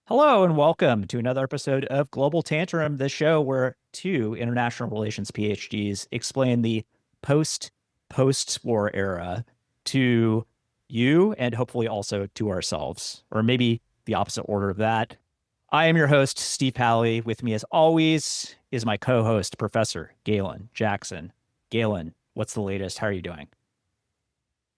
Hello and welcome to another episode of Global Tantrum, the show where two international relations PhDs explain the post-war era to you and hopefully also to ourselves, or maybe the opposite order of that. I am your host, Steve Pally. With me, as always, is my co-host, Professor Galen Jackson. Galen, what's the latest? How are you doing?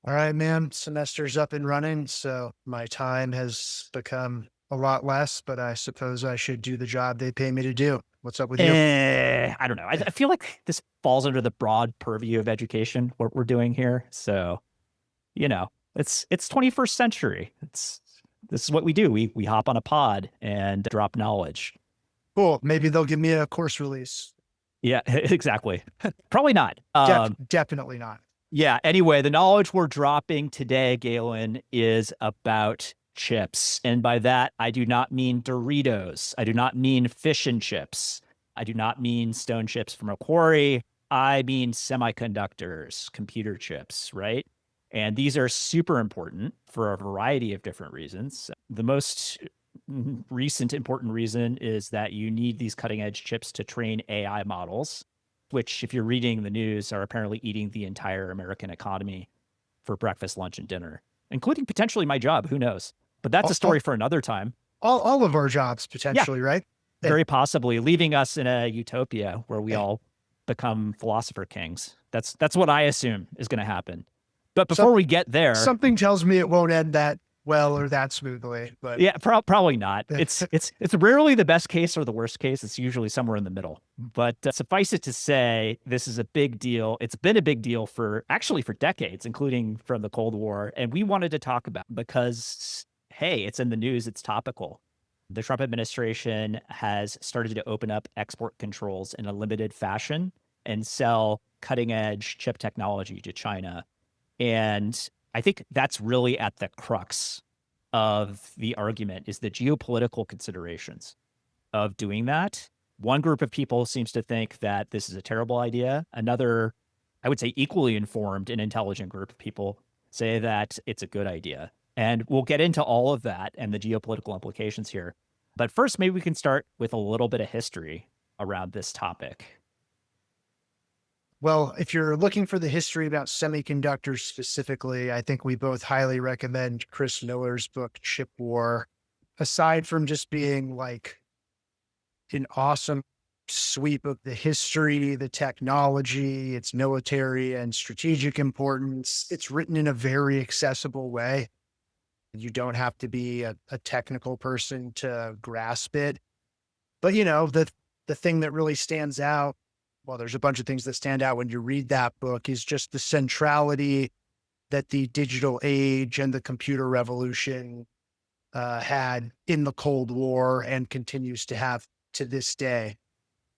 All right, man. Semester's up and running, so my time has become a lot less, but I suppose I should do the job they pay me to do. What's up with you? I don't know. I feel like this falls under the broad purview of education, what we're doing here. So, it's 21st century. This is what we do. We hop on a pod and drop knowledge. Cool. Maybe they'll give me a course release. Yeah, exactly. Probably not. Definitely not. Yeah. Anyway, the knowledge we're dropping today, Galen, is about chips. And by that, I do not mean Doritos. I do not mean fish and chips. I do not mean stone chips from a quarry. I mean semiconductors, computer chips, right? And these are super important for a variety of different reasons. The most recent important reason is that you need these cutting edge chips to train AI models, which, if you're reading the news, are apparently eating the entire American economy for breakfast, lunch, and dinner, including potentially my job. Who knows? But that's a All, all, story for another time. all of our jobs Yeah, potentially, right? very possibly leaving us in a utopia where we all become philosopher kings. That's what I assume is going to happen. But before Some, we get there, something tells me it won't end that well or that smoothly, but yeah, probably not. It's rarely the best case or the worst case. It's usually somewhere in the middle. But suffice it to say, this is a big deal. It's been a big deal for decades, including from the Cold War. And we wanted to talk about it because, hey, it's in the news. It's topical. The Trump administration has started to open up export controls in a limited fashion and sell cutting edge chip technology to China. And I think that's really at the crux of the argument, is the geopolitical considerations of doing that. One group of people seems to think that this is a terrible idea. Another, I would say equally informed and intelligent group of people say that it's a good idea. And we'll get into all of that and the geopolitical implications here. But first, maybe we can start with a little bit of history around this topic. well, if you're looking for the history about semiconductors specifically, I think we both highly recommend Chris Miller's book, Chip War. Aside from just being like an awesome sweep of the history, the technology, its military and strategic importance, it's written in a very accessible way. You don't have to be a technical person to grasp it. But the thing that really stands out, well, there's a bunch of things that stand out when you read that book, is just the centrality that the digital age and the computer revolution had in the Cold War and continues to have to this day.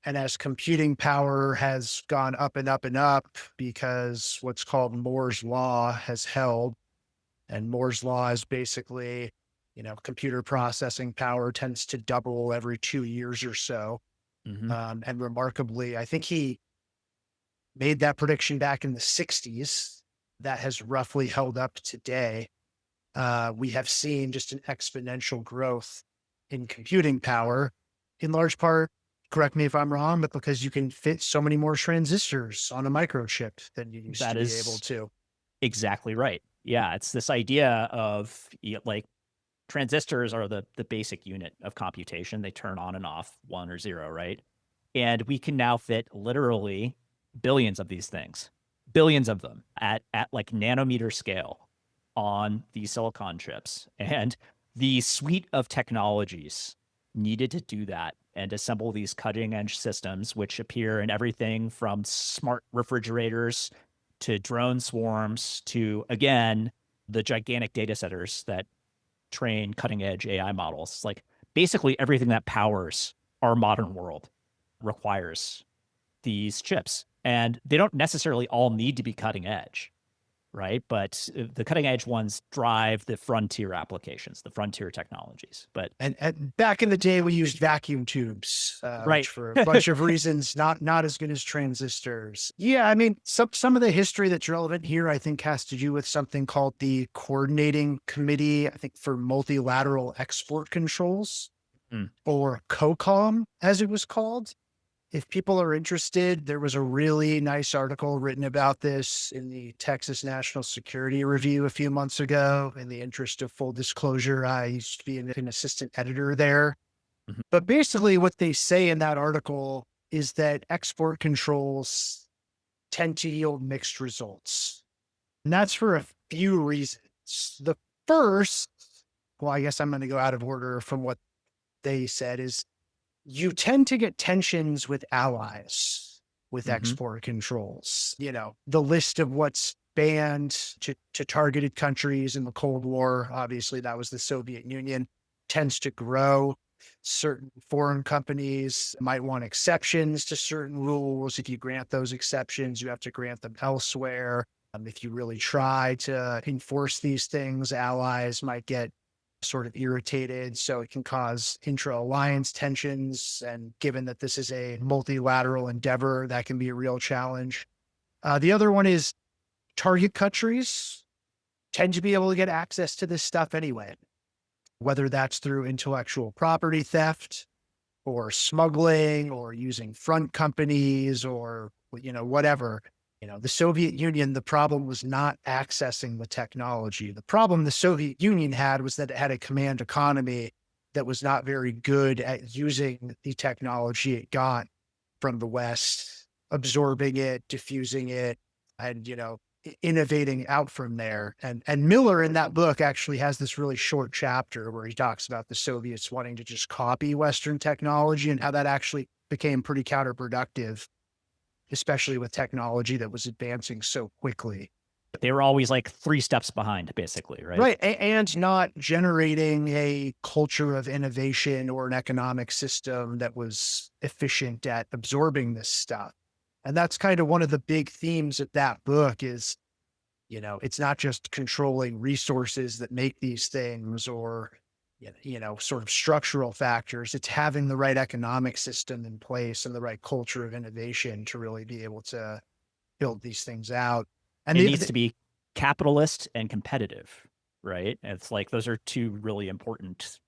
And as computing power has gone up and up and up, because what's called Moore's Law has held, and Moore's Law is basically, computer processing power tends to double every 2 years or so. Mm-hmm. And remarkably, I think he made that prediction back in the 60s. That has roughly held up today. We have seen just an exponential growth in computing power, in large part, correct me if I'm wrong, but because you can fit so many more transistors on a microchip than you used That to be is able to. exactly right. Yeah, it's this idea of like transistors are the basic unit of computation. They turn on and off, one or zero, right? And we can now fit literally billions of these things, billions of them at like nanometer scale on these silicon chips. And the suite of technologies needed to do that and assemble these cutting edge systems, which appear in everything from smart refrigerators to drone swarms to, again, the gigantic data centers that train cutting edge AI models. Like basically everything that powers our modern world requires these chips. And they don't necessarily all need to be cutting edge, right? But the cutting edge ones drive the frontier applications, the frontier technologies. But And back in the day, we used vacuum tubes, right. which for a bunch of reasons, not as good as transistors. Yeah, I mean, some of the history that's relevant here, I think, has to do with something called the Coordinating Committee, I think, for Multilateral Export Controls. Mm. or COCOM, as it was called. If people are interested, there was a really nice article written about this in the Texas National Security Review a few months ago. In the interest of full disclosure, I used to be an assistant editor there. Mhm. But basically, what they say in that article is that export controls tend to yield mixed results. And that's for a few reasons. The first, well, I guess I'm going to go out of order from what they said, is you tend to get tensions with allies with Mhm. export controls. The list of what's banned to targeted countries in the Cold War, obviously, that was the Soviet Union, tends to grow. Certain foreign companies might want exceptions to certain rules. If you grant those exceptions, you have to grant them elsewhere. If you really try to enforce these things, allies might get sort of irritated. So it can cause intra alliance tensions. And given that this is a multilateral endeavor, that can be a real challenge. The other one is target countries tend to be able to get access to this stuff anyway, whether that's through intellectual property theft or smuggling or using front companies or whatever. The Soviet Union, the problem was not accessing the technology. The problem the Soviet Union had was that it had a command economy that was not very good at using the technology it got from the West, absorbing it, diffusing it, and innovating out from there. And Miller in that book actually has this really short chapter where he talks about the Soviets wanting to just copy Western technology and how that actually became pretty counterproductive, especially with technology that was advancing so quickly. They were always like 3 steps behind, basically, right? Right. And not generating a culture of innovation or an economic system that was efficient at absorbing this stuff. And that's kind of one of the big themes of that book is, it's not just controlling resources that make these things or, sort of structural factors. It's having the right economic system in place and the right culture of innovation to really be able to build these things out. And It needs to be capitalist and competitive, right? It's like those are 2 really important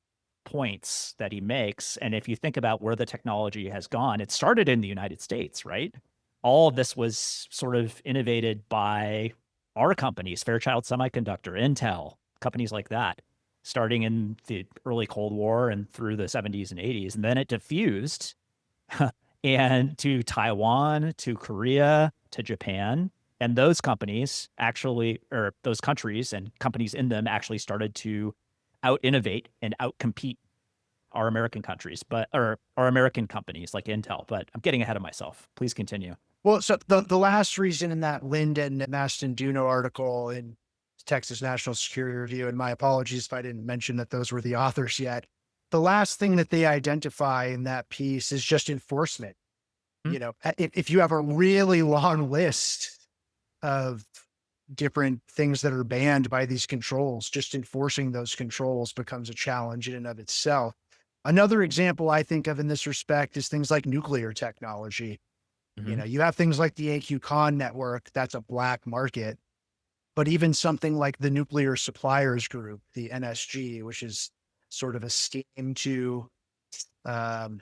points that he makes. And if you think about where the technology has gone, it started in the United States, right? All of this was sort of innovated by our companies, Fairchild Semiconductor, Intel, companies like that, starting in the early Cold War and through the 70s and 80s. And then it diffused and to Taiwan, to Korea, to Japan. And those companies actually, or those countries and companies in them actually started to out innovate and out compete our American countries, but or our American companies like Intel. But I'm getting ahead of myself. Please continue. Well, so the last reason in that Linden and Maston-Duno article in Texas National Security Review, and my apologies if I didn't mention that those were the authors yet. The last thing that they identify in that piece is just enforcement. Hmm? If you have a really long list of different things that are banned by these controls, just enforcing those controls becomes a challenge in and of itself. Another example I think of in this respect is things like nuclear technology. Mm-hmm. You have things like the AQ-Con network, that's a black market, but even something like the Nuclear Suppliers Group, the NSG, which is sort of a scheme to um,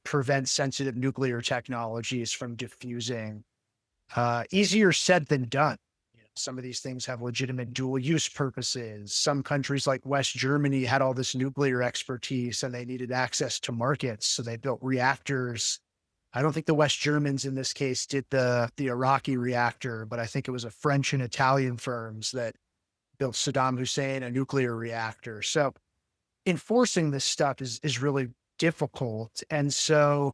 prevent sensitive nuclear technologies from diffusing. Easier said than done. Some of these things have legitimate dual use purposes. Some countries like West Germany had all this nuclear expertise and they needed access to markets. So they built reactors. I don't think the West Germans in this case did the Iraqi reactor, but I think it was a French and Italian firms that built Saddam Hussein a nuclear reactor. So enforcing this stuff is really difficult. And so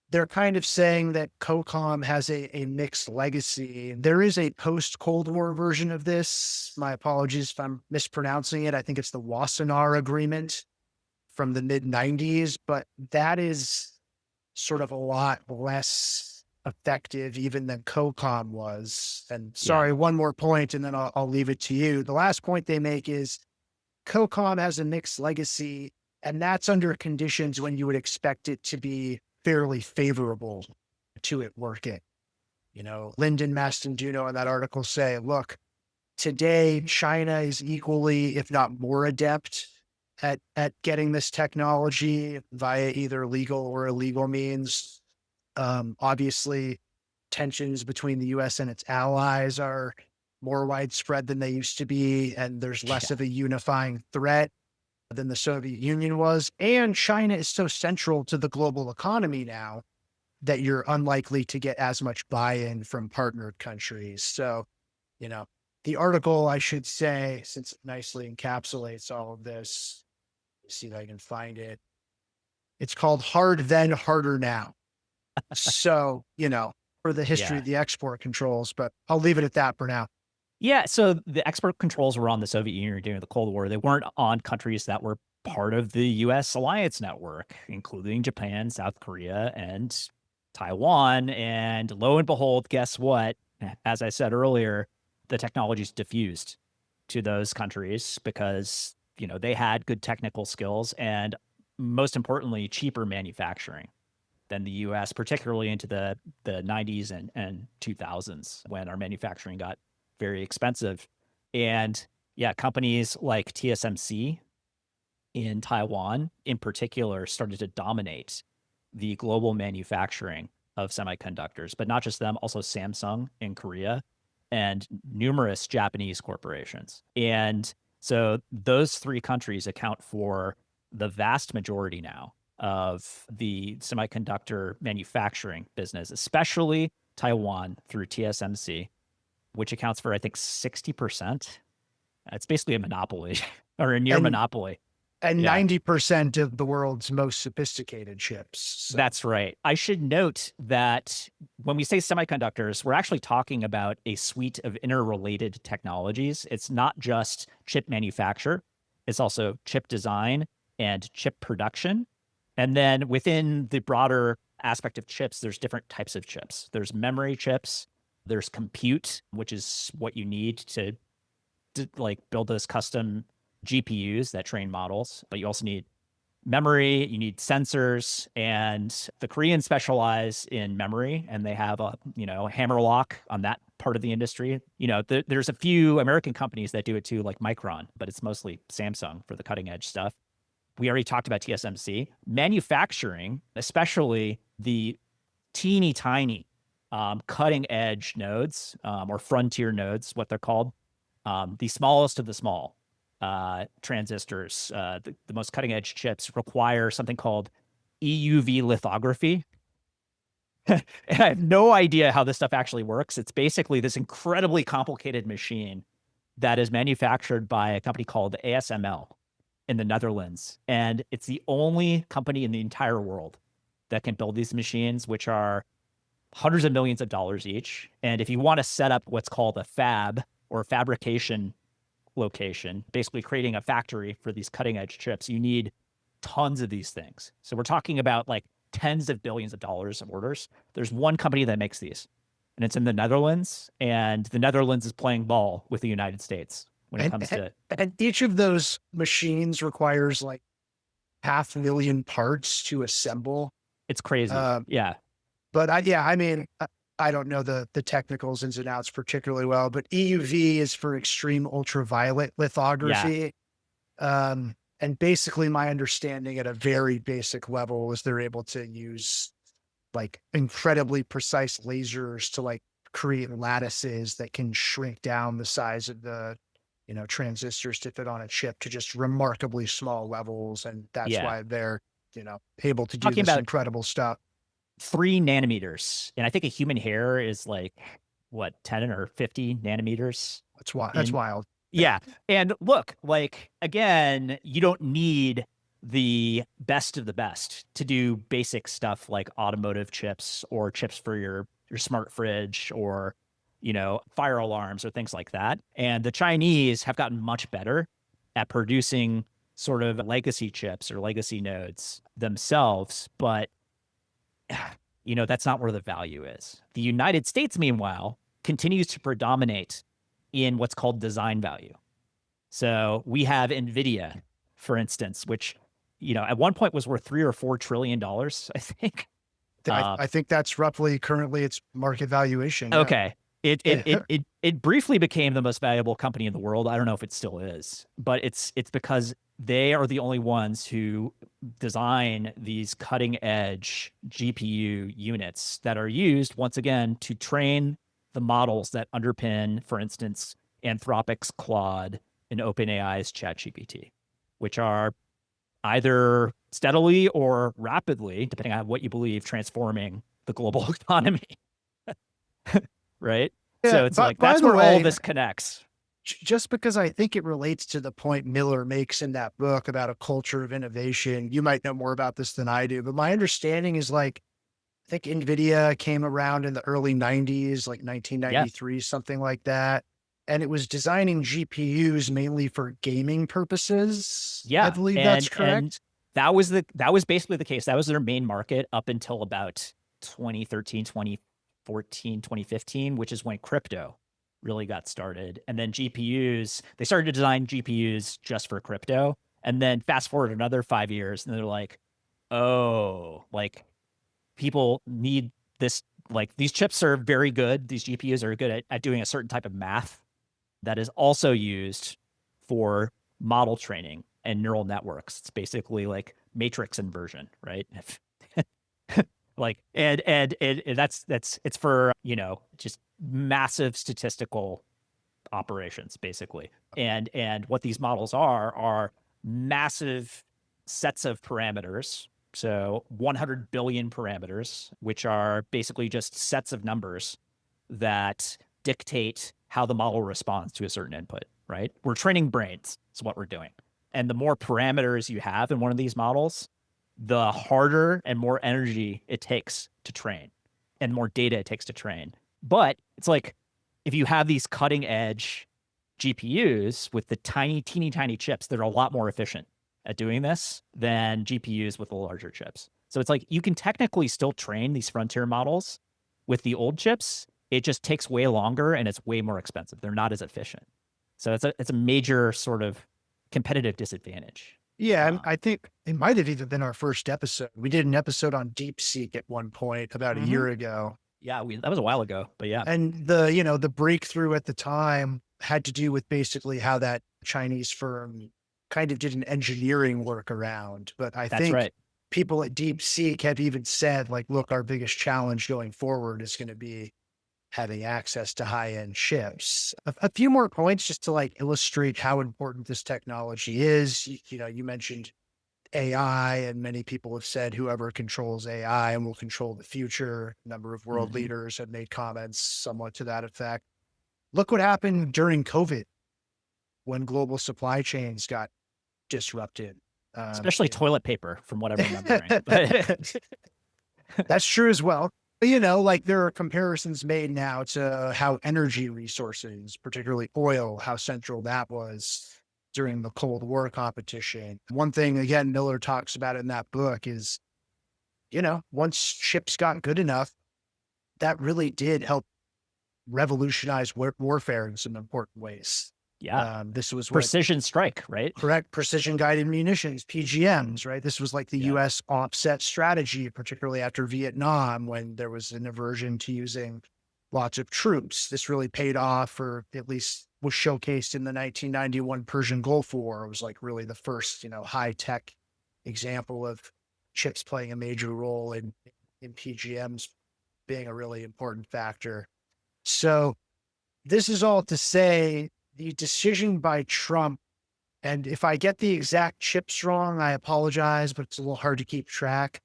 they're kind of saying that COCOM has a mixed legacy. There is a post-Cold War version of this. My apologies if I'm mispronouncing it. I think it's the Wassenaar Agreement from the mid-90s, but that is sort of a lot less effective even than COCOM was. And Yeah. sorry, one more point, and then I'll leave it to you. The last point they make is COCOM has a mixed legacy, and that's under conditions when you would expect it to be fairly favorable to it working. Lyndon Maston-Duno in that article say, look, today China is equally, if not more adept at getting this technology via either legal or illegal means. Obviously, tensions between the US and its allies are more widespread than they used to be, and there's less Yeah. of a unifying threat than the Soviet Union was. And China is so central to the global economy now that you're unlikely to get as much buy-in from partnered countries. So, you know, the article, I should say, since it nicely encapsulates all of this, see if I can find it. It's called Hard Then, Harder Now. So, for the history Yeah. of the export controls, but I'll leave it at that for now. Yeah, so the export controls were on the Soviet Union during the Cold War. They weren't on countries that were part of the US alliance network, including Japan, South Korea, and Taiwan. And lo and behold, guess what? As I said earlier, the technology's diffused to those countries because, they had good technical skills and most importantly, cheaper manufacturing than the US, particularly into the 90s and 2000s when our manufacturing got very expensive. And yeah, companies like TSMC in Taiwan, in particular, started to dominate the global manufacturing of semiconductors, but not just them, also Samsung in Korea and numerous Japanese corporations. And so those three countries account for the vast majority now of the semiconductor manufacturing business, especially Taiwan through TSMC, which accounts for, I think, 60%. It's basically a monopoly or a near And monopoly. and Yeah, 90% of the world's most sophisticated chips. So that's right. I should note that when we say semiconductors, we're actually talking about a suite of interrelated technologies. It's not just chip manufacture, it's also chip design and chip production. And then within the broader aspect of chips, there's different types of chips. There's memory chips, there's compute, which is what you need to like build those custom GPUs that train models, but you also need memory, you need sensors, and the Koreans specialize in memory and they have a, hammer lock on that part of the industry. There's a few American companies that do it too, like Micron, but it's mostly Samsung for the cutting edge stuff. We already talked about TSMC. Manufacturing, especially the teeny tiny cutting edge nodes or frontier nodes, what they're called, the smallest of the small transistors, the most cutting edge chips require something called EUV lithography. And I have no idea how this stuff actually works. It's basically this incredibly complicated machine that is manufactured by a company called ASML in the Netherlands. And it's the only company in the entire world that can build these machines, which are hundreds of millions of dollars each. And if you want to set up what's called a fab or a fabrication location, basically creating a factory for these cutting edge chips, you need tons of these things. So we're talking about like tens of billions of dollars of orders. There's one company that makes these, and it's in the Netherlands, and the Netherlands is playing ball with the United States when it and comes to and each of those machines requires like 500,000 parts to assemble. it's crazy. Um, Yeah. but I mean, I don't know the technicals ins and outs particularly well, but EUV is for extreme ultraviolet Yeah. lithography. And basically my understanding at a very basic level is they're able to use like incredibly precise lasers to like create lattices that can shrink down the size of the, transistors to fit on a chip to just remarkably small levels. And that's Yeah. why they're, able to do Talking this about incredible stuff. 3 nanometers. And I think a human hair is like what, 10 or 50 nanometers That's why that's in. wild. Yeah. And look, like, again, you don't need the best of the best to do basic stuff like automotive chips or chips for your smart fridge or, fire alarms or things like that. And the Chinese have gotten much better at producing sort of legacy chips or legacy nodes themselves. But, that's not where the value is. The United States, meanwhile, continues to predominate in what's called design value. So we have Nvidia, for instance, which, at one point was worth $3 or $4 trillion, I think. Uh, I think that's roughly currently its market valuation. Yeah. okay. It briefly became the most valuable company in the world. I don't know if it still is, but it's because they are the only ones who design these cutting edge GPU units that are used once again to train the models that underpin, for instance, Anthropic's Claude and OpenAI's ChatGPT, which are either steadily or rapidly, depending on what you believe, transforming the global economy. Right? Yeah. So it's But like by that's the where all way, this connects. just because I think it relates to the point Miller makes in that book about a culture of innovation, you might know more about this than I do, but my understanding is like, I think NVIDIA came around in the early 90s, like Yeah. 1993, something like that. And it was designing GPUs mainly for gaming purposes. I Yeah. believe that's And correct. that was basically the case. That was their main market up until about 2013, 2014, 2015, which is when crypto really got started. And then GPUs, they started to design GPUs just for crypto. And then fast forward another 5 years, and they're like, oh, like people need this, like these chips are very good. These GPUs are good at doing a certain type of math that is also used for model training and neural networks. It's basically like matrix inversion, right? Like and that's it's for, just massive statistical operations basically. And what these models are massive sets of parameters. So 100 billion parameters, which are basically just sets of numbers that dictate how the model responds to a certain input, right? We're training brains, is what we're doing. And the more parameters you have in one of these models, the harder and more energy it takes to train and more data it takes to train. But it's like if you have these cutting edge GPUs with the tiny, teeny, tiny chips, they're a lot more efficient at doing this than GPUs with the larger chips. So it's like you can technically still train these frontier models with the old chips. It just takes way longer and it's way more expensive. They're not as efficient. So it's a major sort of competitive disadvantage. Yeah, and Um, I think it might have even been our first episode. We did an episode on DeepSeek at one point about a mhm. year ago. Yeah, that was a while ago, but yeah, And the breakthrough at the time had to do with basically how that Chinese firm kind of did an engineering workaround. But I that's think right. people at DeepSeek have even said, like, look, our biggest challenge going forward is going to be having access to high end chips. A few more points just to like illustrate how important this technology is. You mentioned AI, and many people have said whoever controls AI and will control the future. A number of world Hmm. leaders have made comments somewhat to that effect. Look what happened during COVID when global supply chains got disrupted. Um, Especially you toilet paper, from what I'm remembering. know. But That's true as well. But, like there are comparisons made now to how energy resources, particularly oil, how central that was during the Cold War competition. One thing, again, Miller talks about in that book is, once ships got good enough, that really did help revolutionize warfare in some important ways. yeah, This was what precision strike, right? correct precision guided munitions, PGMs, right? This was like the Yeah. US offset strategy, particularly after Vietnam, when there was an aversion to using lots of troops. This really paid off, or at least was showcased in the 1991 Persian Gulf War. It was like really the first, high tech example of chips playing a major role in PGMs being a really important factor. So this is all to say the decision by Trump, and if I get the exact chips wrong, I apologize, but it's a little hard to keep track.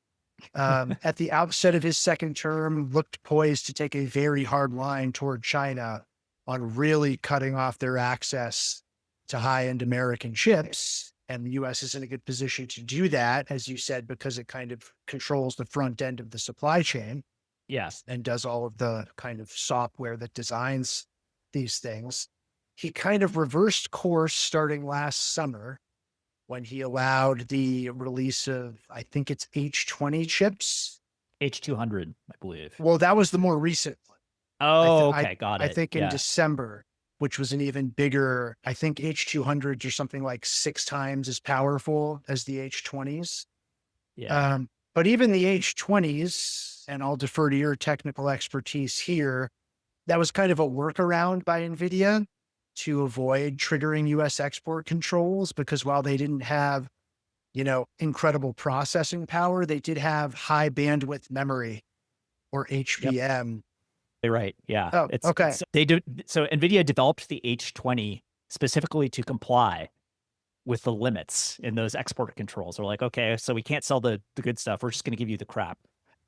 At the outset of his second term, looked poised to take a very hard line toward China on really cutting off their access to high end American chips. And the US is in a good position to do that, as you said, because it kind of controls the front end of the supply chain Yes. and does all of the kind of software that designs these things. He kind of reversed course starting last summer when he allowed the release of, I think it's H20 chips. H200, I believe. Well, that was the more recent one. I, th- Oh, I, okay. Got I it. think in Yeah. December, which was an even bigger, I think H200s are something like 6 times as powerful as the H20s. Yeah. But even the H20s, and I'll defer to your technical expertise here, that was kind of a workaround by NVIDIA to avoid triggering US export controls because while they didn't have, incredible processing power, they did have high bandwidth memory or Yep. HBM. You're right. Yeah. Oh, okay. It's they do so NVIDIA developed the H20 specifically to comply with the limits in those export controls. They're like, okay, so we can't sell the good stuff. We're just going to give you the crap.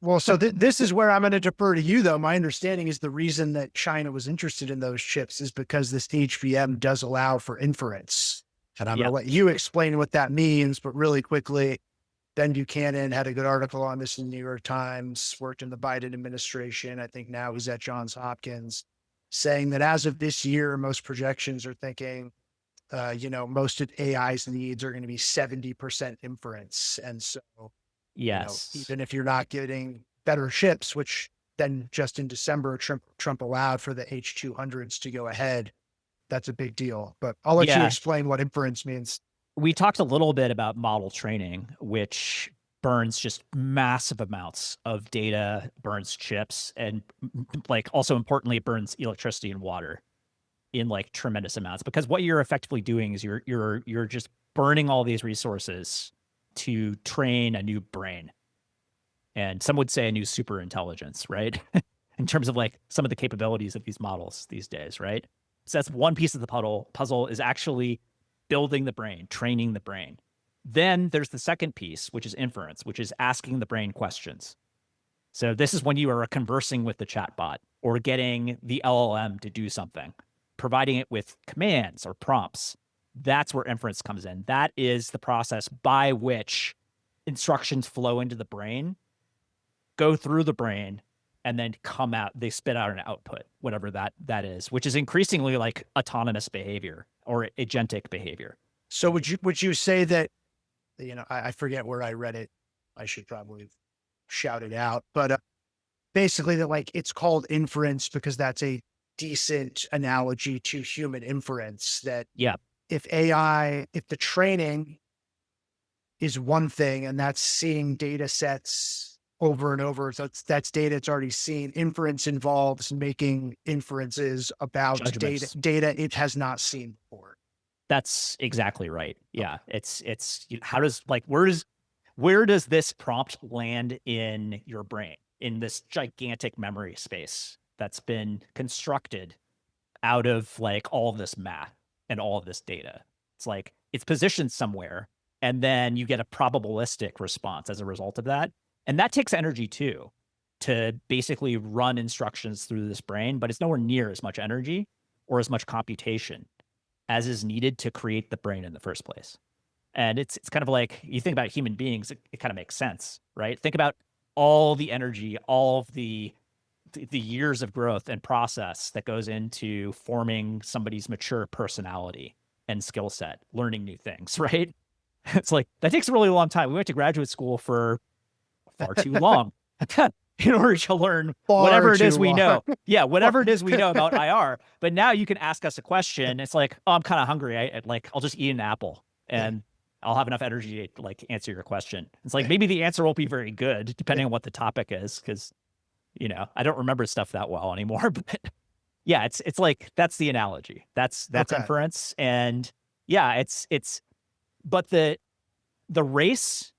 Well, so this is where I'm going to defer to you, though. My understanding is the reason that China was interested in those chips is because this HBM does allow for inference. And I'm going Yeah. to let you explain what that means. But really quickly, Ben Buchanan had a good article on this in the New York Times, worked in the Biden administration. I think now he's at Johns Hopkins, saying that as of this year, most projections are thinking, most of AI's needs are going to be 70% inference. And so, Yes. even if you're not getting better chips, which then just in December, Trump allowed for the H200s to go ahead, that's a big deal. But I'll let you Yeah. explain what inference means. We talked a little bit about model training, which burns just massive amounts of data, burns chips, and like also importantly, it burns electricity and water in like tremendous amounts. Because what you're effectively doing is you're just burning all these resources to train a new brain. And some would say a new super intelligence, right? In terms of like some of the capabilities of these models these days, right? So that's one piece of the puzzle is actually building the brain, training the brain. Then there's the second piece, which is inference, which is asking the brain questions. So this is when you are conversing with the chatbot or getting the LLM to do something, providing it with commands or prompts. That's where inference comes in. That is the process by which instructions flow into the brain, go through the brain, and then come out. They spit out an output, whatever that is, which is increasingly like autonomous behavior or agentic behavior. So would you say that, I forget where I read it. I should probably shout it out, but basically that like it's called inference because that's a decent analogy to human inference that Yeah, if the training is one thing and that's seeing data sets over and over, so that's data it's already seen. Inference involves making inferences about data judgments. data it has not seen before. That's exactly right. Okay. Yeah, it's how does like where does this prompt land in your brain in this gigantic memory space that's been constructed out of like all of this math and all of this data? It's like it's positioned somewhere, and then you get a probabilistic response as a result of that. And that takes energy too to basically run instructions through this brain, but it's nowhere near as much energy or as much computation as is needed to create the brain in the first place. And it's kind of like you think about human beings, it kind of makes sense, right? Think about all the energy, all of the years of growth and process that goes into forming somebody's mature personality and skill set, learning new things, right? It's like that takes a really long time. We went to graduate school for far too long in order to learn Far whatever it too is we long. know. Yeah, whatever it is we know about IR. But now you can ask us a question. It's like, oh, I'm kind of hungry. I'll just eat an apple and I'll have enough energy to like answer your question. It's like maybe the answer won't be very good depending on what the topic is, because I don't remember stuff that well anymore. But yeah, it's like that's the analogy. That's Okay. inference. And yeah, it's but the race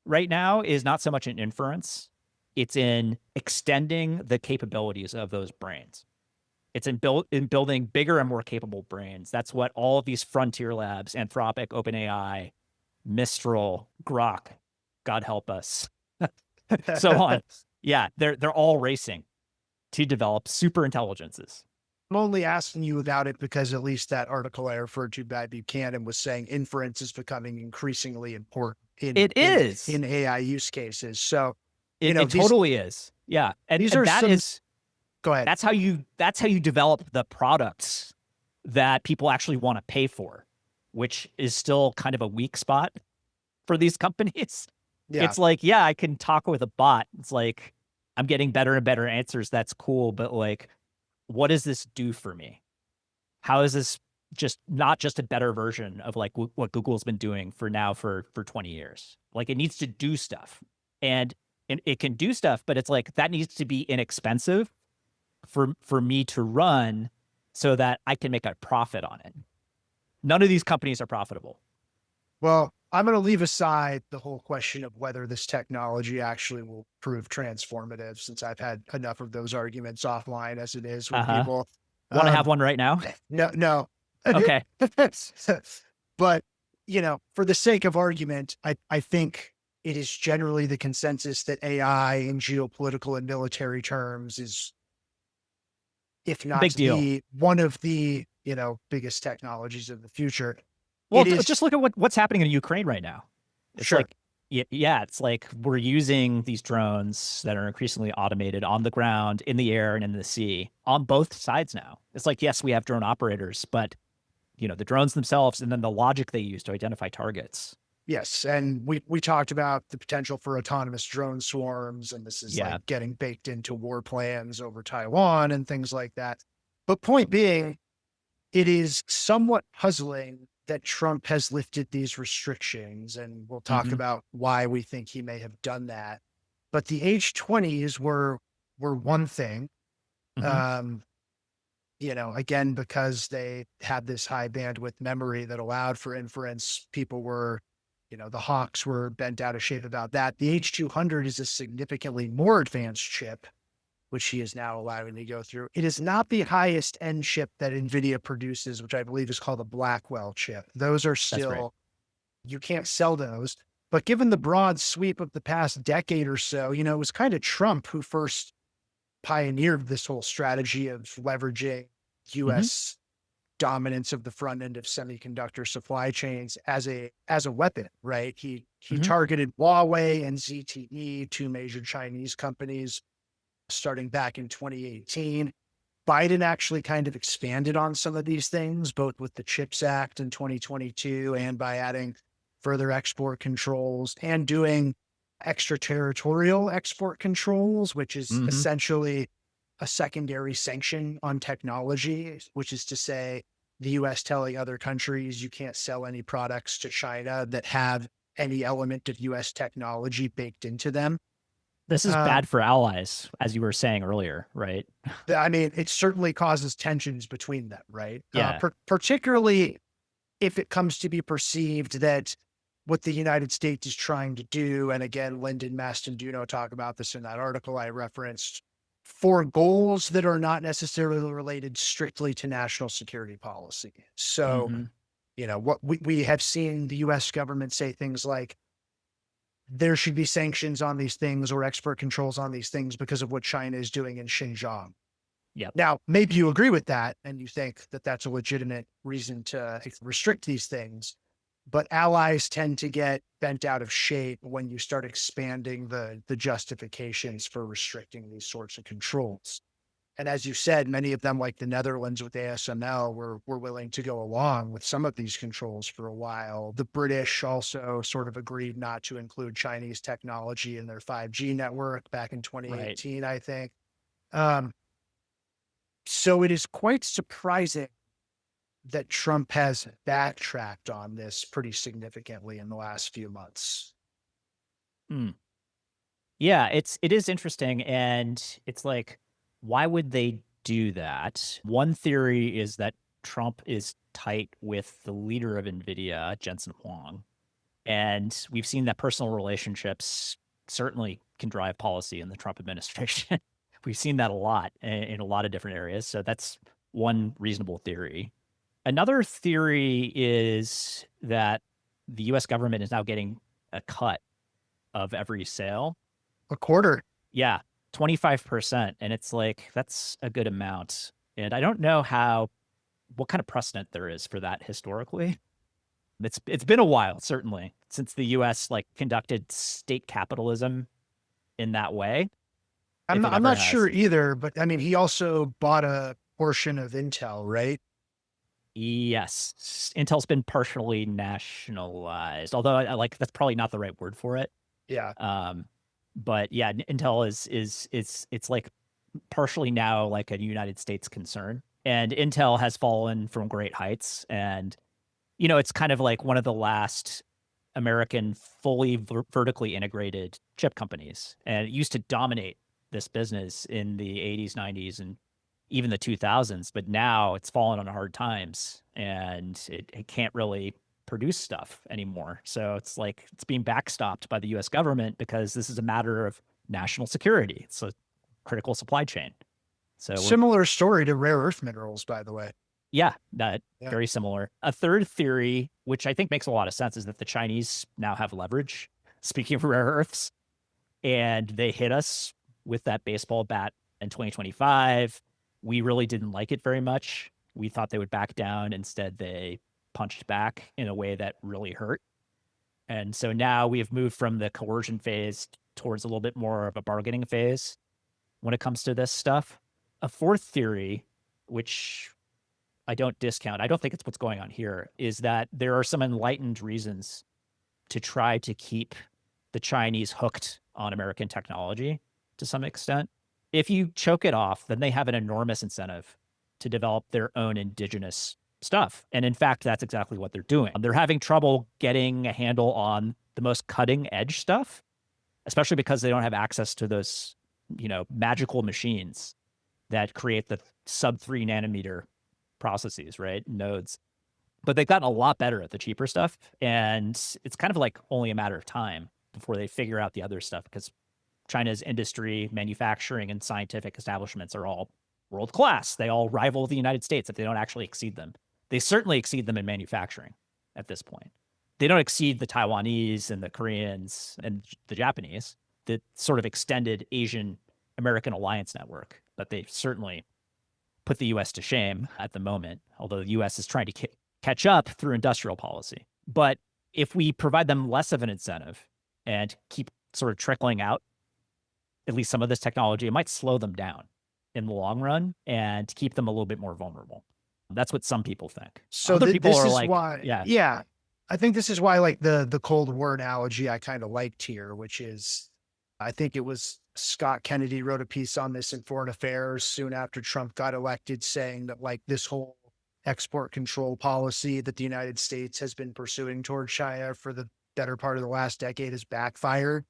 right now is not so much in inference, it's in extending the capabilities of those brains. It's in building bigger and more capable brains. That's what all of these frontier labs, Anthropic, OpenAI, Mistral, Grok, God help us, so on. Yeah, they're all racing to develop super intelligences. I'm only asking you about it because at least that article I referred to by Buchanan was saying inference is becoming increasingly important in It is. in AI use cases. So, It these totally is. Yeah, and these and are that some. is Go ahead. that's how you develop the products that people actually want to pay for, which is still kind of a weak spot for these companies. Yeah. It's like, yeah, I can talk with a bot. It's like I'm getting better and better answers. That's cool, but like, what does this do for me? How is this just not just a better version of like what Google's been doing for 20 years? Like it needs to do stuff, and it can do stuff, but it's like that needs to be inexpensive for me to run so that I can make a profit on it. None of these companies are profitable. Well, I'm going to leave aside the whole question of whether this technology actually will prove transformative, since I've had enough of those arguments offline as it is with Uh-huh. people. Want to have Um, one right now? no, no. Okay. But, for the sake of argument, I think it is generally the consensus that AI in geopolitical and military terms is, if not Big deal. the one of the, biggest technologies of the future. Well, It is just look at what's happening in Ukraine right now. It's sure. like, yeah, it's like we're using these drones that are increasingly automated on the ground, in the air, and in the sea on both sides now. It's like, yes, we have drone operators, but the drones themselves and then the logic they use to identify targets. Yes, and we talked about the potential for autonomous drone swarms, and this is Yeah. like getting baked into war plans over Taiwan and things like that. But point being, it is somewhat puzzling that Trump has lifted these restrictions, and we'll talk Hmm. about why we think he may have done that. But the H-20s were one thing. Hmm. Um, again, because they had this high bandwidth memory that allowed for inference, people were, the Hawks were bent out of shape about that. The H200 is a significantly more advanced chip, which he is now allowing to go through. It is not the highest end chip that NVIDIA produces, which I believe is called a Blackwell chip. Those are That's right. still, you can't sell those. But given the broad sweep of the past decade or so, it was kind of Trump who first pioneered this whole strategy of leveraging Hmm. US dominance of the front end of semiconductor supply chains as a weapon, right? He Hmm. targeted Huawei and ZTE, two major Chinese companies, starting back in 2018. Biden actually kind of expanded on some of these things, both with the CHIPS Act in 2022 and by adding further export controls and doing extraterritorial export controls, which is Hmm. essentially a secondary sanction on technology, which is to say, the US telling other countries you can't sell any products to China that have any element of US technology baked into them. This is Um, bad for allies, as you were saying earlier, right? I mean, it certainly causes tensions between them, right? Yeah. Particularly if it comes to be perceived that what the United States is trying to do, and again, Lyndon Mastanduno talk about this in that article I referenced, for goals that are not necessarily related strictly to national security policy. So, Hmm. what we have seen the US government say things like, there should be sanctions on these things or export controls on these things because of what China is doing in Xinjiang. Yep. Now, maybe you agree with that and you think that that's a legitimate reason to restrict these things, but allies tend to get bent out of shape when you start expanding the justifications for restricting these sorts of controls. And as you said, many of them, like the Netherlands with ASML, were willing to go along with some of these controls for a while. The British also sort of agreed not to include Chinese technology in their 5G network back in Right. 2018, I think. Um, so it is quite surprising that Trump has backtracked on this pretty significantly in the last few months. Mm. Yeah, it is interesting, and it's like, why would they do that? One theory is that Trump is tight with the leader of NVIDIA, Jensen Huang, and we've seen that personal relationships certainly can drive policy in the Trump administration. We've seen that a lot in a lot of different areas, so that's one reasonable theory. Another theory is that the US government is now getting a cut of every sale. A quarter. Yeah, 25%, and it's like, that's a good amount, and I don't know what kind of precedent there is for that historically. It's been a while, certainly, since the US, like, conducted state capitalism in that way, if it I'm ever not sure has. either, but I mean, he also bought a portion of Intel, right? Yes, Intel's been partially nationalized, although like, that's probably not the right word for it. Yeah. Um, but yeah, Intel is it's like partially now like a United States concern. And Intel has fallen from great heights. And, it's kind of like one of the last American fully vertically integrated chip companies. And it used to dominate this business in the 80s, 90s, and even the 2000s, but now it's fallen on hard times and it can't really produce stuff anymore. So it's like it's being backstopped by the US government because this is a matter of national security. It's a critical supply chain. So we're, Similar story to rare earth minerals, by the way. yeah, that Yeah. very similar. A third theory, which I think makes a lot of sense, is that the Chinese now have leverage. Speaking of rare earths, and they hit us with that baseball bat in 2025. We really didn't like it very much. We thought they would back down. Instead, they punched back in a way that really hurt. And so now we have moved from the coercion phase towards a little bit more of a bargaining phase when it comes to this stuff. A fourth theory, which I don't discount, I don't think it's what's going on here, is that there are some enlightened reasons to try to keep the Chinese hooked on American technology to some extent. If you choke it off, then they have an enormous incentive to develop their own indigenous stuff. And in fact, that's exactly what they're doing. They're having trouble getting a handle on the most cutting edge stuff, especially because they don't have access to those, magical machines that create the sub 3 nanometer processes, right? Nodes. But they've gotten a lot better at the cheaper stuff. And it's kind of like only a matter of time before they figure out the other stuff because China's industry, manufacturing, and scientific establishments are all world class. They all rival the United States if they don't actually exceed them. They certainly exceed them in manufacturing at this point. They don't exceed the Taiwanese and the Koreans and the Japanese, the sort of extended Asian American alliance network, but they certainly put the US to shame at the moment, although the US is trying to catch up through industrial policy. But if we provide them less of an incentive and keep sort of trickling out at least some of this technology, it might slow them down in the long run and keep them a little bit more vulnerable. That's what some people think. So Other people this are is like, why, yeah, yeah, I think this is why like the Cold War analogy I kind of liked here, which is, I think it was Scott Kennedy wrote a piece on this in Foreign Affairs soon after Trump got elected, saying that like this whole export control policy that the United States has been pursuing toward China for the better part of the last decade has backfired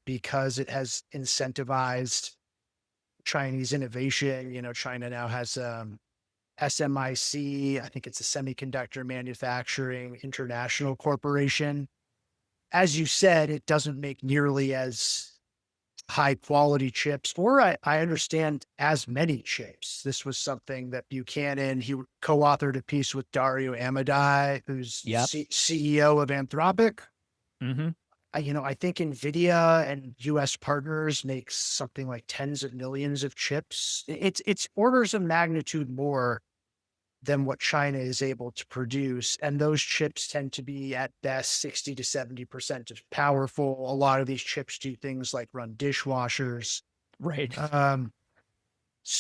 because it has incentivized Chinese innovation. China now has SMIC, I think it's a Semiconductor Manufacturing International Corporation. As you said, it doesn't make nearly as high quality chips, or I understand as many chips. This was something that Buchanan, he co-authored a piece with Dario Amodei, who's yep, CEO of Anthropic. mm-hmm, I think NVIDIA and US partners make something like tens of millions of chips. It's orders of magnitude more than what China is able to produce. And those chips tend to be at best 60 to 70% as powerful. A lot of these chips do things like run dishwashers. right. Um,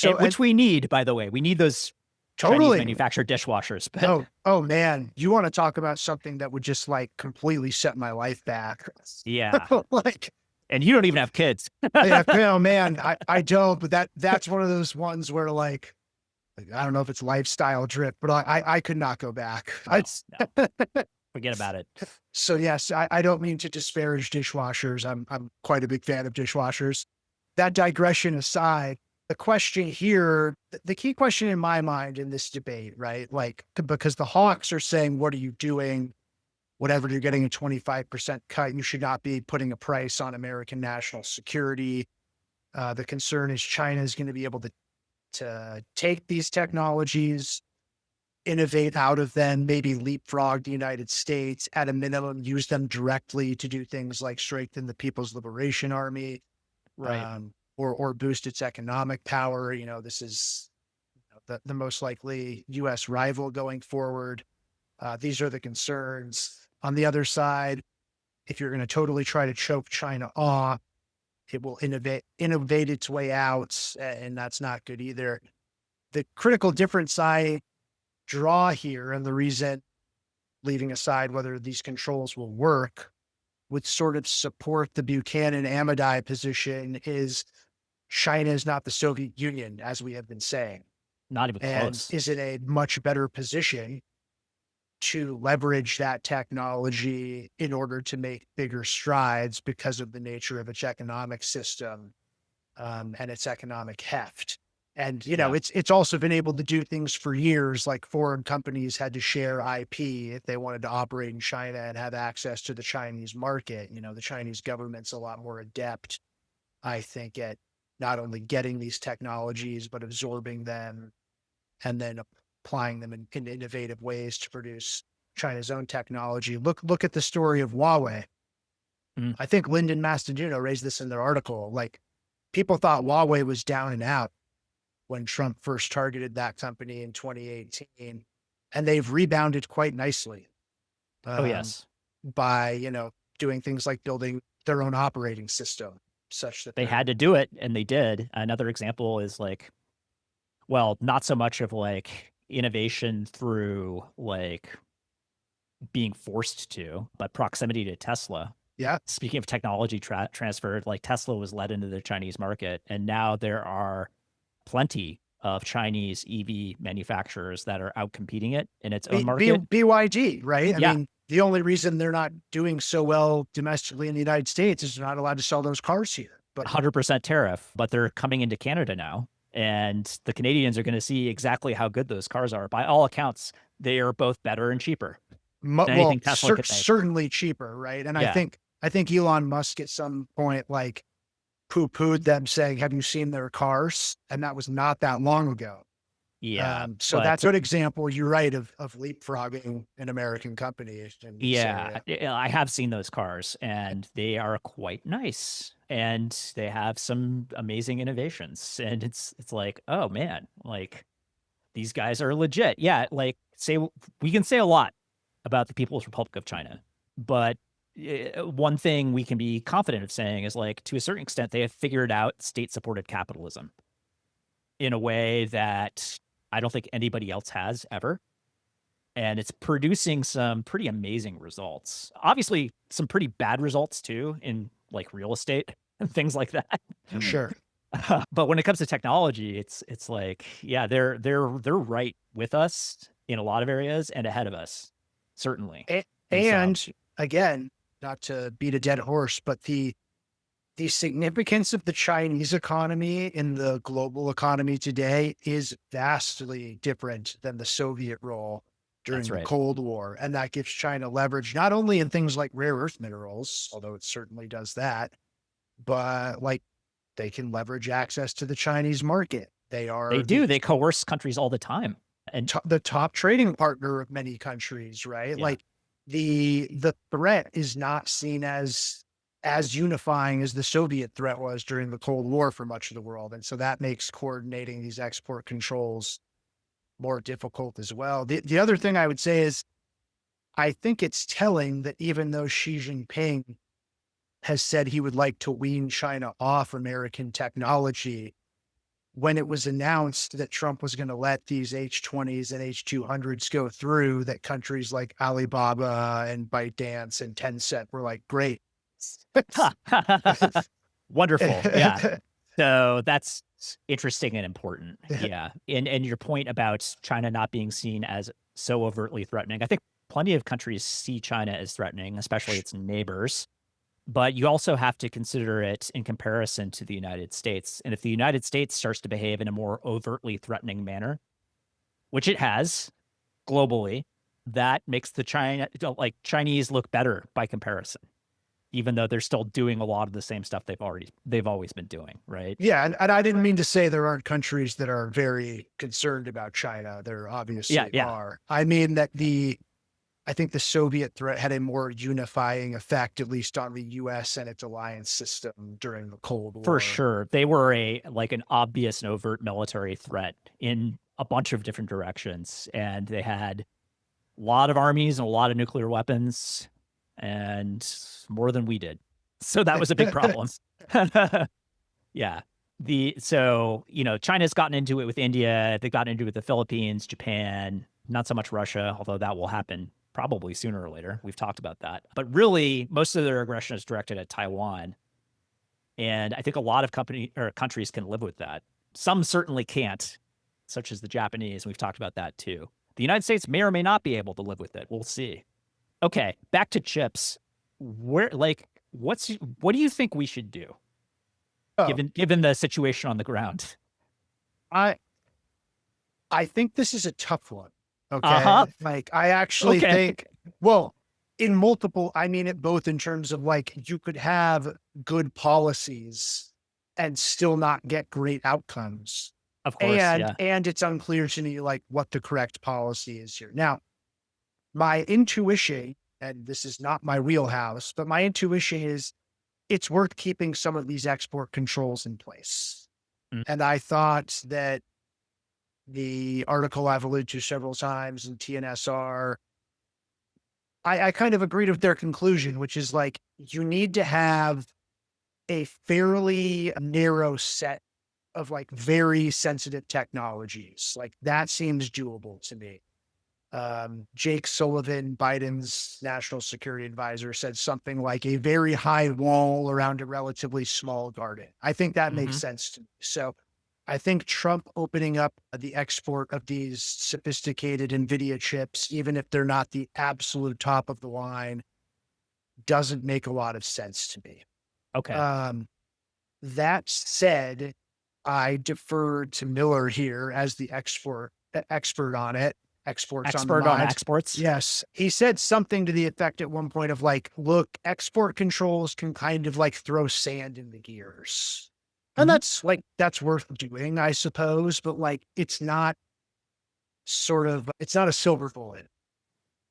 And, and which we need, by the way. We need those Chinese totally. manufactured dishwashers. But Oh man, you want to talk about something that would just like completely set my life back. yeah, Like, and you don't even have kids. yeah, oh man, I don't, but that's one of those ones where like, I don't know if it's lifestyle drip, but I could not go back. No, no. Forget about it. So yes, I don't mean to disparage dishwashers. I'm quite a big fan of dishwashers. That digression aside, the question here, the key question in my mind in this debate, right? Like, because the Hawks are saying, what are you doing? Whatever, you're getting a 25% cut. You should not be putting a price on American national security. The concern is China is going to be able to take these technologies, innovate out of them, maybe leapfrog the United States, at a minimum, use them directly to do things like strengthen the People's Liberation Army, Right. or boost its economic power. This is the most likely US rival going forward. These are the concerns. On the other side, if you're going to totally try to choke China off, it will innovate its way out, and that's not good either. The critical difference I draw here, and the reason, leaving aside whether these controls will work, would sort of support the Buchanan Amodei position, is China is not the Soviet Union, as we have been saying, Not even and close. is in a much better position to leverage that technology in order to make bigger strides because of the nature of its economic system, and its economic heft. And, Yeah. it's also been able to do things for years, like foreign companies had to share IP if they wanted to operate in China and have access to the Chinese market. The Chinese government's a lot more adept, I think, at not only getting these technologies, but absorbing them and then applying them in innovative ways to produce China's own technology. Look at the story of Huawei. Mm. I think Lyndon Mastandino raised this in their article. Like, people thought Huawei was down and out when Trump first targeted that company in 2018, and they've rebounded quite nicely, Oh, um, yes. by, doing things like building their own operating system such that They had they're to do it, and they did. Another example is like, well, not so much of like innovation through like being forced to, but proximity to Tesla. yeah. Speaking of technology transfer, like Tesla was led into the Chinese market, and now there are plenty of Chinese EV manufacturers that are out competing it in its own market. BYD, right? I Yeah, mean, the only reason they're not doing so well domestically in the United States is they're not allowed to sell those cars here. But 100% tariff, but they're coming into Canada now. And the Canadians are going to see exactly how good those cars are. By all accounts, they are both better and cheaper than anything Tesla could make. certainly cheaper, right? And Yeah. I think Elon Musk at some point like poo-pooed them saying, "Have you seen their cars?" And that was not that long ago. Yeah. So But that's an example, you're right, of leapfrogging an American company in this yeah, area. I have seen those cars and they are quite nice and they have some amazing innovations. And it's like, oh man, like these guys are legit. Yeah, like say we can say a lot about the People's Republic of China, but one thing we can be confident of saying is like to a certain extent they have figured out state-supported capitalism in a way that I don't think anybody else has ever, and it's producing some pretty amazing results. Obviously, some pretty bad results too in like real estate and things like that. Sure. But when it comes to technology, it's like, yeah, they're right with us in a lot of areas and ahead of us, certainly A- in some. and again, not to beat a dead horse, but the significance of the Chinese economy in the global economy today is vastly different than the Soviet role That's during the right. Cold War. And that gives China leverage, not only in things like rare earth minerals, although it certainly does that, but like they can leverage access to the Chinese market. They They are do. They coerce countries all the time. And the top trading partner of many countries, right? yeah, Like the threat is not seen as unifying as the Soviet threat was during the Cold War for much of the world. And so that makes coordinating these export controls more difficult as well. The other thing I would say is I think it's telling that even though Xi Jinping has said he would like to wean China off American technology, when it was announced that Trump was going to let these H-20s and H-200s go through, that countries like Alibaba and ByteDance and Tencent were like, great. wonderful. Yeah. So that's interesting and important. Yeah. And your point about China not being seen as so overtly threatening. I think plenty of countries see China as threatening, especially its neighbors. But you also have to consider it in comparison to the United States. And if the United States starts to behave in a more overtly threatening manner, which it has globally, that makes the Chinese look better by comparison, even though they're still doing a lot of the same stuff they've always been doing, right? Yeah, and I didn't mean to say there aren't countries that are very concerned about China. There Yeah, obviously yeah, are. I mean that I think the Soviet threat had a more unifying effect, at least on the US and its alliance system during the Cold for War. sure. They were an obvious and overt military threat in a bunch of different directions, and they had a lot of armies and a lot of nuclear weapons, and more than we did. So that was a big problem. Yeah. China's gotten into it with India. They've gotten into it with the Philippines, Japan, not so much Russia, although that will happen probably sooner or later. We've talked about that. But really, most of their aggression is directed at Taiwan. And I think a lot of countries can live with that. Some certainly can't, such as the Japanese. We've talked about that too. The United States may or may not be able to live with it. We'll see. Okay, back to chips. What do you think we should do Oh, given the situation on the ground? I I think this is a tough one. Uh-huh. Okay. Like I actually Okay. think, well, in multiple, I mean it both in terms of like you could have good policies and still not get great outcomes. Of course, And yeah. it's unclear to me like what the correct policy is here. Now, my intuition, and this is not my wheelhouse, but my intuition is it's worth keeping some of these export controls in place. Mm, And I thought that the article I've alluded to several times in TNSR, I kind of agreed with their conclusion, which is like you need to have a fairly narrow set of like very sensitive technologies. Like that seems doable to me. Jake Sullivan, Biden's national security advisor, said something like a very high wall around a relatively small garden. I think that makes mhm. sense to me. So I think Trump opening up the export of these sophisticated NVIDIA chips, even if they're not the absolute top of the line, doesn't make a lot of sense to me. Okay. Um, that said, I defer to Miller here as the expert on it, exports on the Expert on mind. exports? Yes. He said something to the effect at one point of like, look, export controls can kind of like throw sand in the gears. And Mhm. that's worth doing, I suppose, but like it's not a silver bullet.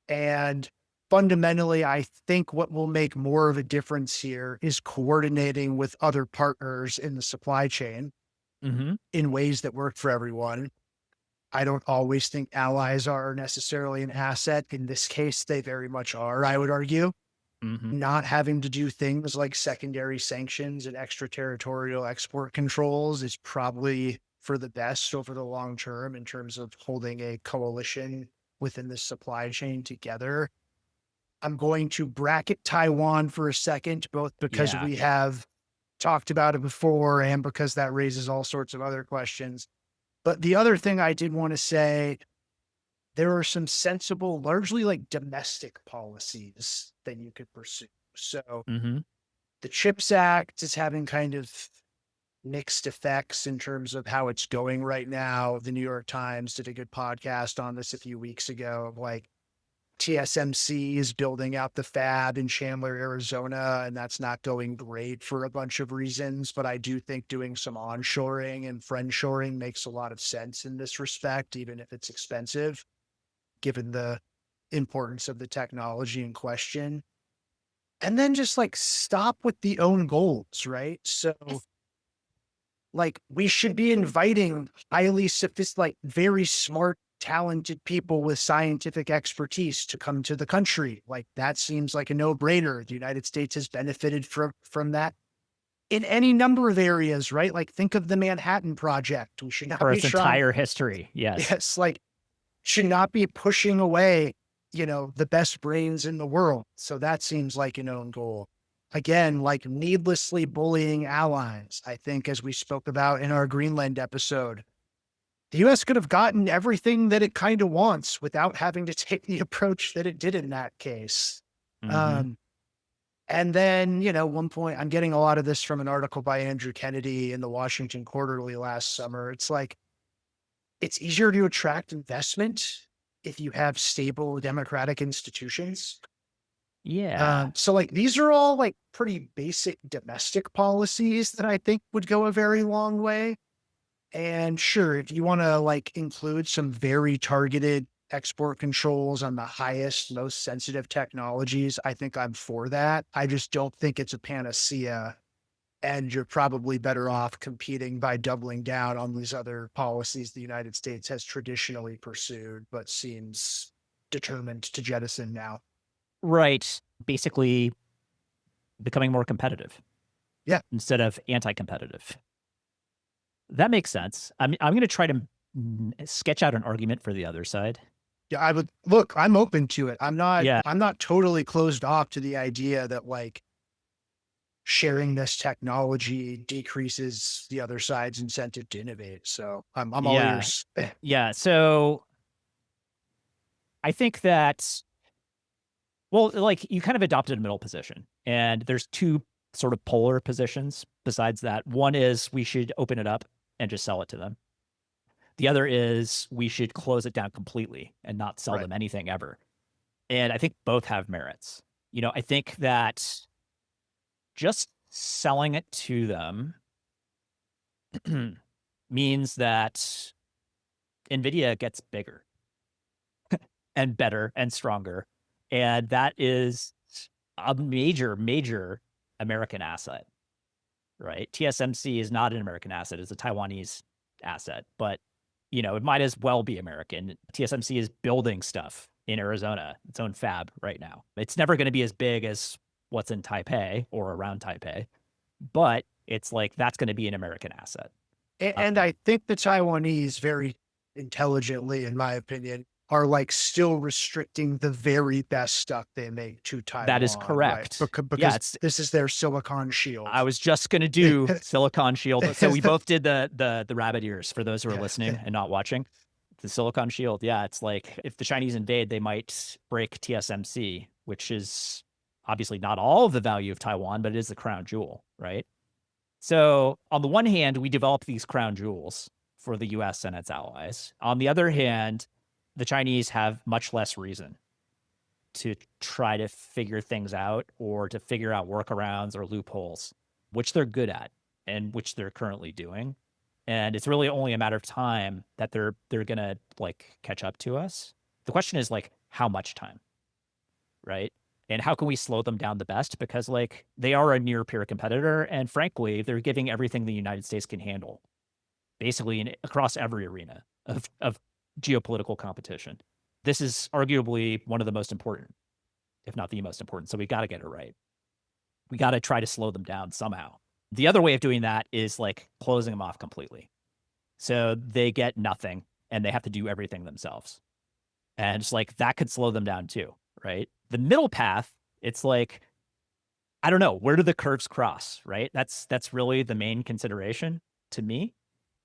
And fundamentally, I think what will make more of a difference here is coordinating with other partners in the supply chain Mhm. in ways that work for everyone. I don't always think allies are necessarily an asset. In this case, they very much are, I would argue. Mhm. Not having to do things like secondary sanctions and extraterritorial export controls is probably for the best over the long term in terms of holding a coalition within the supply chain together. I'm going to bracket Taiwan for a second, both because Yeah. we have talked about it before and because that raises all sorts of other questions. But the other thing I did want to say, there are some sensible, largely like domestic policies that you could pursue. So Mhm. the CHIPS Act is having kind of mixed effects in terms of how it's going right now. The New York Times did a good podcast on this a few weeks ago of like TSMC is building out the fab in Chandler, Arizona, and that's not going great for a bunch of reasons. But I do think doing some onshoring and friendshoring makes a lot of sense in this respect, even if it's expensive, given the importance of the technology in question. And then just like stop with the own goals, right? So like we should be inviting highly sophisticated, like very smart, talented people with scientific expertise to come to the country. Like that seems like a no-brainer. The United States has benefited from that in any number of areas, right? Like think of the Manhattan Project. We should not For be its trying, entire history, yes. yes, like should not be pushing away, the best brains in the world. So that seems like an own goal. Again, like needlessly bullying allies. I think, as we spoke about in our Greenland episode, the US could have gotten everything that it kind of wants without having to take the approach that it did in that case. Mhm. Um, and then, one point, I'm getting a lot of this from an article by Andrew Kennedy in the Washington Quarterly last summer. It's like, it's easier to attract investment if you have stable democratic institutions. Yeah. So like these are all like pretty basic domestic policies that I think would go a very long way. And sure, if you want to like include some very targeted export controls on the highest, most sensitive technologies, I think I'm for that. I just don't think it's a panacea. And you're probably better off competing by doubling down on these other policies the United States has traditionally pursued, but seems determined to jettison now. Right. Basically becoming more competitive Yeah. instead of anti-competitive. That makes sense. I'm gonna try to sketch out an argument for the other side. Yeah. I would look, I'm open to it. Yeah. I'm not totally closed off to the idea that like sharing this technology decreases the other side's incentive to innovate. So I'm all Yeah. ears. Yeah. So I think that, well, like you kind of adopted a middle position, and there's two sort of polar positions besides that. One is we should open it up and just sell it to them. The other is we should close it down completely and not sell Right. them anything ever. And I think both have merits. I think that just selling it to them means that NVIDIA gets bigger and better and stronger. And that is a major, major American asset, right? TSMC is not an American asset, it's a Taiwanese asset, but it might as well be American. TSMC is building stuff in Arizona, its own fab right now. It's never going to be as big as what's in Taipei or around Taipei, but it's like that's going to be an American asset. And I think the Taiwanese very intelligently, in my opinion, are like still restricting the very best stuff they make to That is Taiwan, right? correct. Yeah, Because this is their silicon I shield. was just gonna do Silicon Shield. So we both did the rabbit ears for those who are listening and not watching. The Silicon Shield, yeah, it's like if the Chinese invade, they might break TSMC, which is obviously not all of the value of Taiwan, but it is the crown jewel, right? So on the one hand, we develop these crown jewels for the US and its allies. On the other hand, the Chinese have much less reason to try to figure things out or to figure out workarounds or loopholes, which they're good at and which they're currently doing. And it's really only a matter of time that they're gonna like catch up to us. The question is like how much time, right? And how can we slow them down the best? Because like they are a near peer competitor, and frankly, they're giving everything the United States can handle, basically across every arena of geopolitical competition. This is arguably one of the most important, if not the most important. So we got to get it right. We got to try to slow them down somehow. The other way of doing that is like closing them off completely. So they get nothing and they have to do everything themselves. And it's like that could slow them down too, right? The middle path, it's like, I don't know, where do the curves cross, right? That's really the main consideration to me.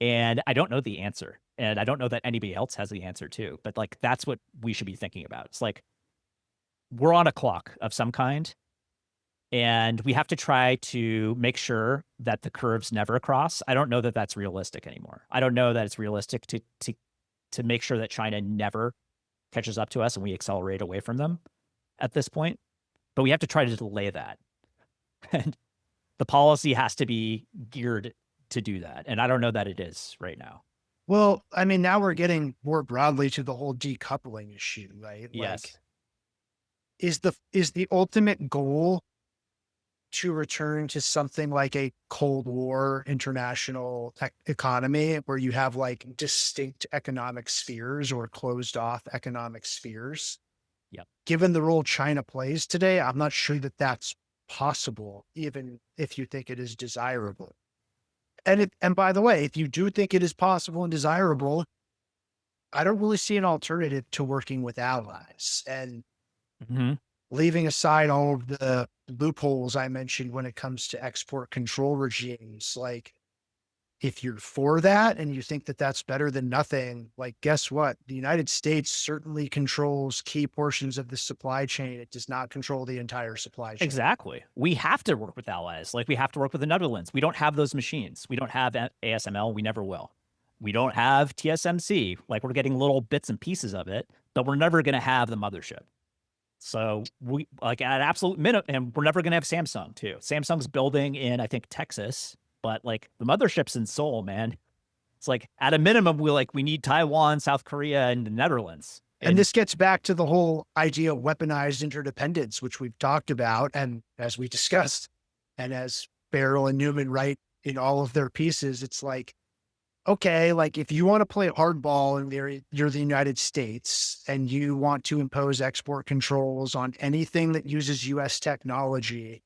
And I don't know the answer. And I don't know that anybody else has the answer too. But like that's what we should be thinking about. It's like we're on a clock of some kind. And we have to try to make sure that the curves never cross. I don't know that that's realistic anymore. I don't know that it's realistic to make sure that China never catches up to us and we accelerate away from them at this point. But we have to try to delay that. And the policy has to be geared to do that. And I don't know that it is right now. Well, I mean, now we're getting more broadly to the whole decoupling issue, right? Like, Yes. is the ultimate goal to return to something like a Cold War international economy where you have like distinct economic spheres or closed off economic spheres? Yep. Given the role China plays today, I'm not sure that that's possible, even if you think it is desirable. And by the way, if you do think it is possible and desirable, I don't really see an alternative to working with allies. And Mm-hmm. leaving aside all of the loopholes I mentioned when it comes to export control regimes, like if you're for that and you think that that's better than nothing, like guess what? The United States certainly controls key portions of the supply chain. It does not control the entire supply chain. Exactly. We have to work with allies. Like we have to work with the Netherlands. We don't have those machines. We don't have ASML. We never will. We don't have TSMC. Like we're getting little bits and pieces of it, but we're never going to have the mothership. So we like at absolute minimum, and we're never going to have Samsung too. Samsung's building in, I think, Texas, but like the mothership's in Seoul, man. It's like at a minimum, we need Taiwan, South Korea, and the Netherlands. And this gets back to the whole idea of weaponized interdependence, which we've talked about. And as we discussed, and as Farrell and Newman write in all of their pieces, it's like, okay, like if you want to play hardball and you're the United States and you want to impose export controls on anything that uses US technology,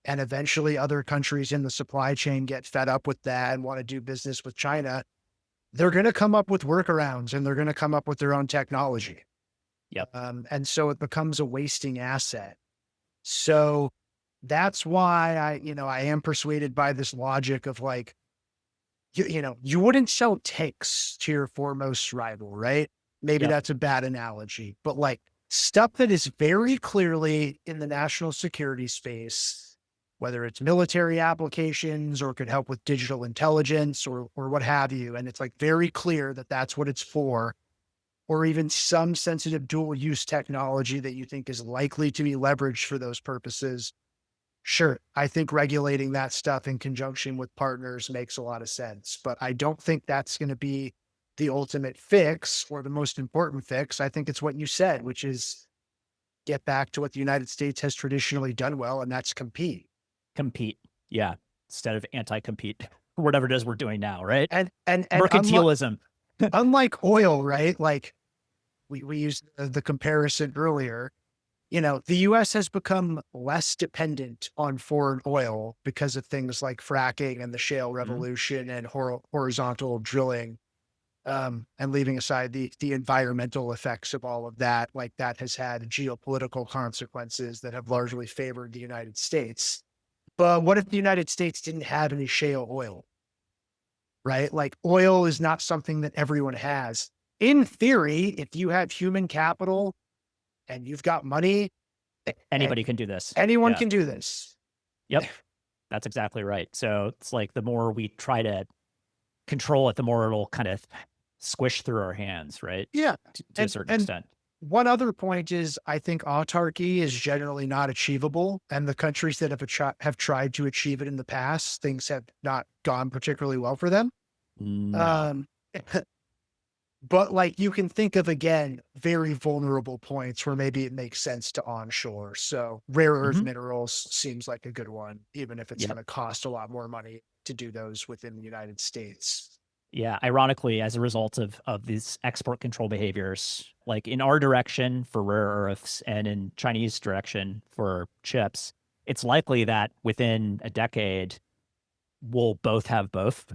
and eventually other countries in the supply chain get fed up with that and want to do business with China, they're going to come up with workarounds and they're going to come up with their own technology. Yep. And so it becomes a wasting asset. So that's why I am persuaded by this logic of like, you wouldn't sell tanks to your foremost rival, right? Maybe Yep. that's a bad analogy, but like stuff that is very clearly in the national security space whether it's military applications or could help with digital intelligence or what have you. And it's like very clear that that's what it's for, or even some sensitive dual use technology that you think is likely to be leveraged for those purposes. Sure, I think regulating that stuff in conjunction with partners makes a lot of sense, but I don't think that's going to be the ultimate fix or the most important fix. I think it's what you said, which is get back to what the United States has traditionally done well, and that's compete. Compete. Yeah. Instead of anti-compete, whatever it is we're doing now, right? And Mercantilism. unlike oil, right? Like we used the comparison earlier. You know, the US has become less dependent on foreign oil because of things like fracking and the shale Mhm. revolution and horizontal drilling. And leaving aside the environmental effects of all of that, like that has had geopolitical consequences that have largely favored the United States. But what if the United States didn't have any shale oil, right? Like oil is not something that everyone has. In theory, if you have human capital and you've got money, Anybody can do this. anyone Yeah. can do this. Yep. That's exactly right. So it's like the more we try to control it, the more it'll kind of squish through our hands, right? Yeah. To a certain And extent. one other point is I think autarky is generally not achievable, and the countries that have tried to achieve it in the past, things have not gone particularly well for them. No. Um, but like you can think of again very vulnerable points where maybe it makes sense to onshore. So rare earth Mhm. minerals seems like a good one, even if it's Yep. going to cost a lot more money to do those within the United States. Yeah, ironically, as a result of these export control behaviors, like in our direction for rare earths and in Chinese direction for chips, it's likely that within a decade we'll both have both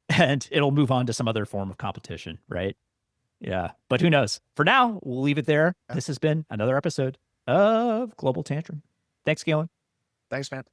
and it'll move on to some other form of competition, right? Yeah, but who knows? For now, we'll leave it there. Yeah. This has been another episode of Global Tantrum. Thanks, Galen. Thanks, man.